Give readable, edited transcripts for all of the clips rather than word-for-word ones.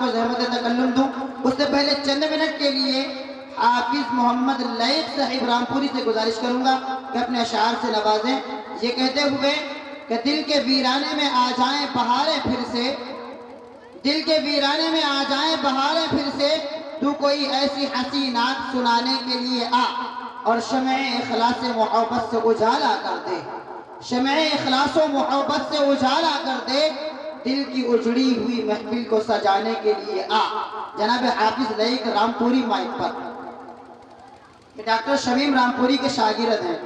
को ज़हमत तकल्लुम दूँ, उससे पहले चंद मिनट के लिए हाफिज़ मोहम्मद लैथ साहिब रामपुरी से गुजारिश करूँगा कि अपने अशार से नवाजें, ये कहते हुए कि दिल के वीराने में आ जाएं बहारें फिर से, दिल के वीराने में आ जाएं बहारें फिर से, तू कोई ऐसी हंसी नात सुनाने के लिए आ और शमे इखलास मोहब्बत से उजाला कर दे, शमे इखलास मोहब्बत से उजाला कर दे, दिल की उजड़ी हुई महफिल को सजाने के लिए आ। जनाब हाफिज लैथ रामपुरी माइक पर। डॉक्टर शमीम रामपुरी के शागिर्द हैं।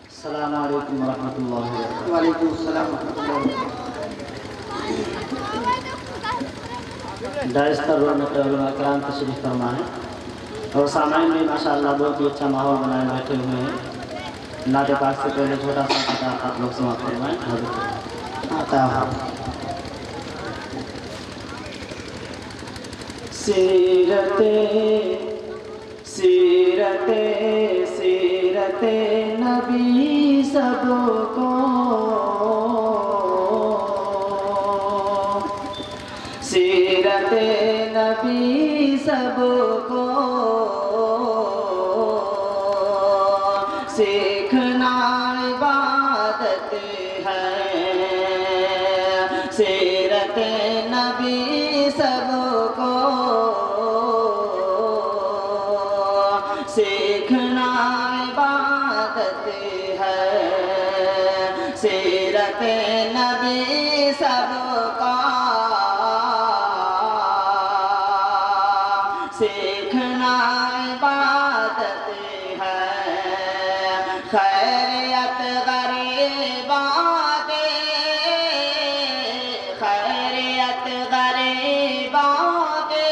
अस्सलाम वालेकुम रहमतुल्लाहि व बरकातहू। वालेकुम अस्सलाम रहमतुल्लाहि व बरकातहू। डायस्तर रोड में उलमा किराम तशरीफ फरमा है और सामाइन भी माशाअल्लाह बहुत ही अच्छा माहौल बनाए बैठे हुए हैं। नाते पाक से पहले छोटा सा कथा आप लोग समाप्त फरमाएं। आता है सीरते सीरते सीरते नबी सबको, सीरते नबी सबको सीखना इबादत है, सीरते नबी सबको सीखना इबादत है, सीरत नबी सबका सीखना इबादत है। खैरियत गरीबा के, खैरियत गरीबा के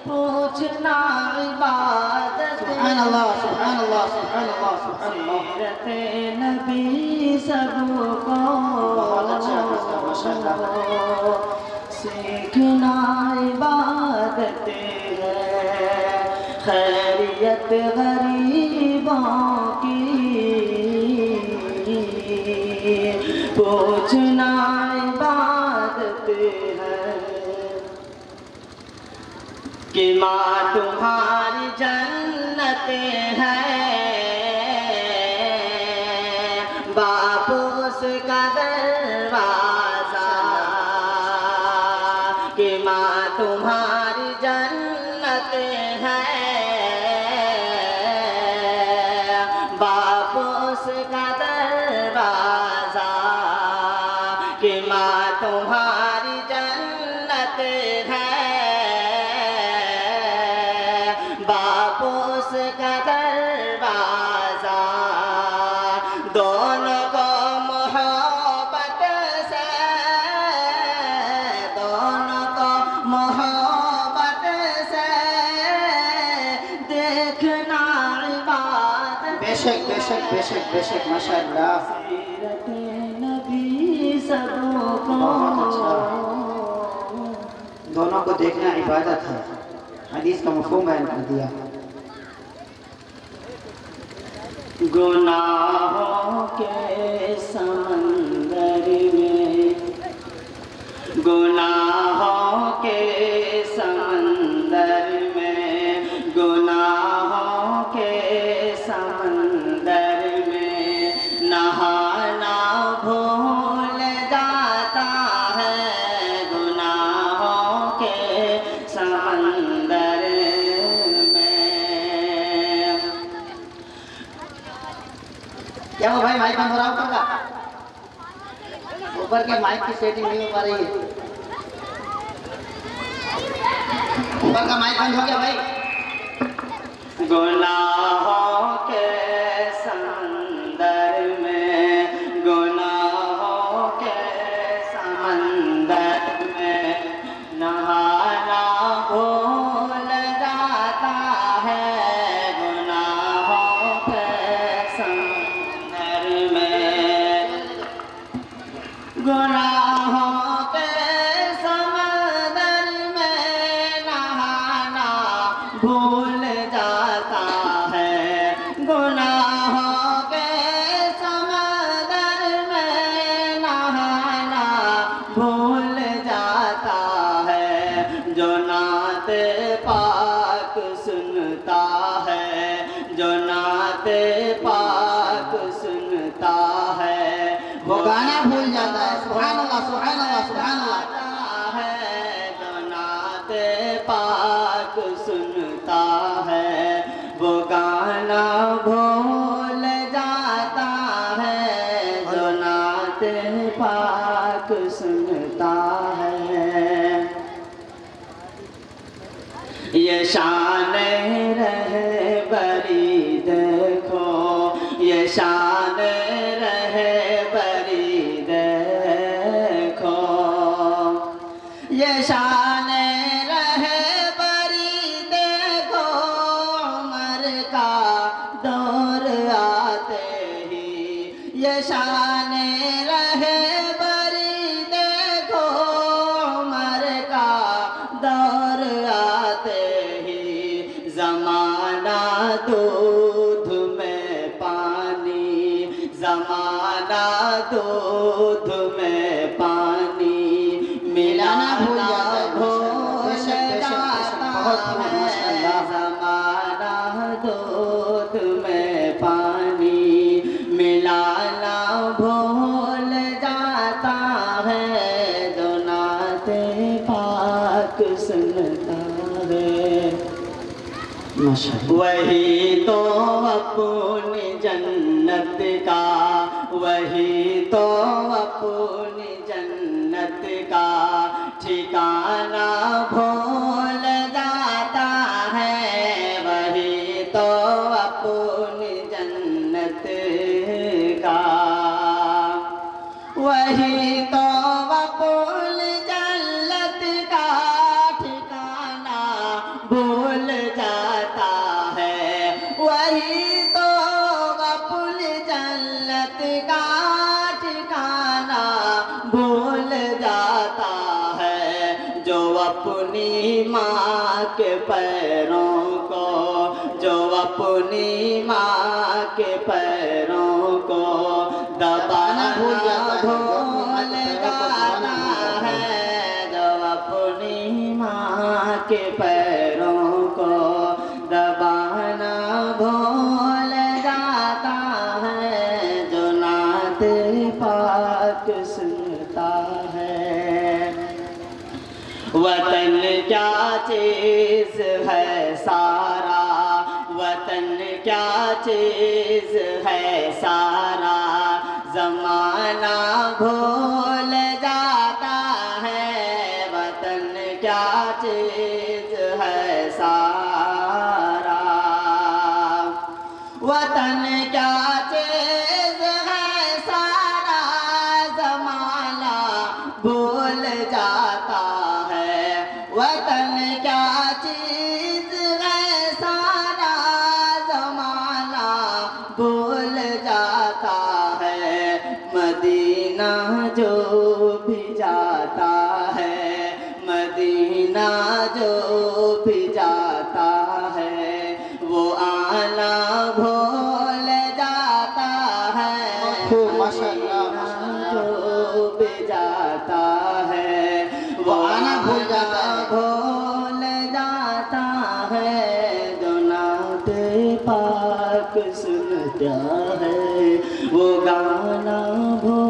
पूछना इबादत। सुभान अल्लाह, सुभान अल्लाह, सुभान अल्लाह, सुभान अल्लाह। सीरत नबी सबको बहुत अच्छा माशाअल्लाह। सीखना इबादत है, खैरियत गरीबों की पूछना इबादत है। कि माँ तुम्हारी जन्नत है, बाप उसका दरवाजा, कि माँ तुम्हारी जन्नत है, बाप उसका दरवाजा, कि माँ तुम्हारी जन्नत है, बाप उसका दरवाजा। दोनों को मोहब्बत से, दोनों को मोहब्बत से देखना इबादत। बेशक बेशक बेशक बेशक माशाअल्लाह। सीरत नबी सबको बहुत अच्छा। दोनों को देखना इबादत है, हदीस का मफ़हूम बयान कर दिया। गुनाहों के समंदर में, गुनाहों के समंदर में, गुनाहों के समंदर में नहाना भूल जाता है, गुनाहों के समंदर में। क्या हो भाई, माइक बंद हो रहा है ऊपर का? ऊपर के माइक की सेटिंग नहीं हो पा रही है। ऊपर का माइक बंद हो गया भाई। गुनाहों के समंदर में, गुनाहों के समंदर में नहाना भूल जाता है, गुनाहों के समंदर में, गुनाहों के समंदर में नहाना भूल जाता है, गुनाहों के समंदर में नहाना पाक सुनता है, वो गाना भूल जाता है जो नात पाक सुनता है। ये शान रहबरी देखो, ये शान रहबरी देखो, ये शान रहबरी देखो। उमर का दौर आते ही ये शान रहबरी देखो। उमर का दौर आते ही ज़माना दूध में पानी, ज़माना दूध में पानी मिलाना भूल जाता है। ज़माना दूध में पानी मिलाना भूल जाता है जो नाते पाक सुनता है। वही तो अपनी जन्नत का, वही तो अपनी जन्नत का ठिकाना भूल जाता है। वही तो अपनी जन्नत का, वही तो अपनी जन्नत का ठिकाना भूल जाता है। वही तो अपनी जन्नत का ठिकाना भूल जाता है। जो अपनी माँ के पैरों को, जो अपनी माँ के पैरों को दबाना भूल जाता है। जो अपनी माँ के पैरों को दबाना भूल जाता है जो नात पाक सुनता है। वतन क्या चीज़ है सारा, वतन क्या चीज़ है सारा, ज़माना भूल जाता है। वतन क्या चीज़ है सारा, वतन क्या चीज़ है सारा, ज़माना भूल जाता है। वतन क्या चीज़ है सारा, ज़माना भूल जाता है। मदीना जो भी जाता है, मदीना जो भी जाता है, वो आना भूल जाता है। मदीना जो भी जाता है, वो आना भूल जाता है। जो नात पाक सुनता है, वो गाना भूल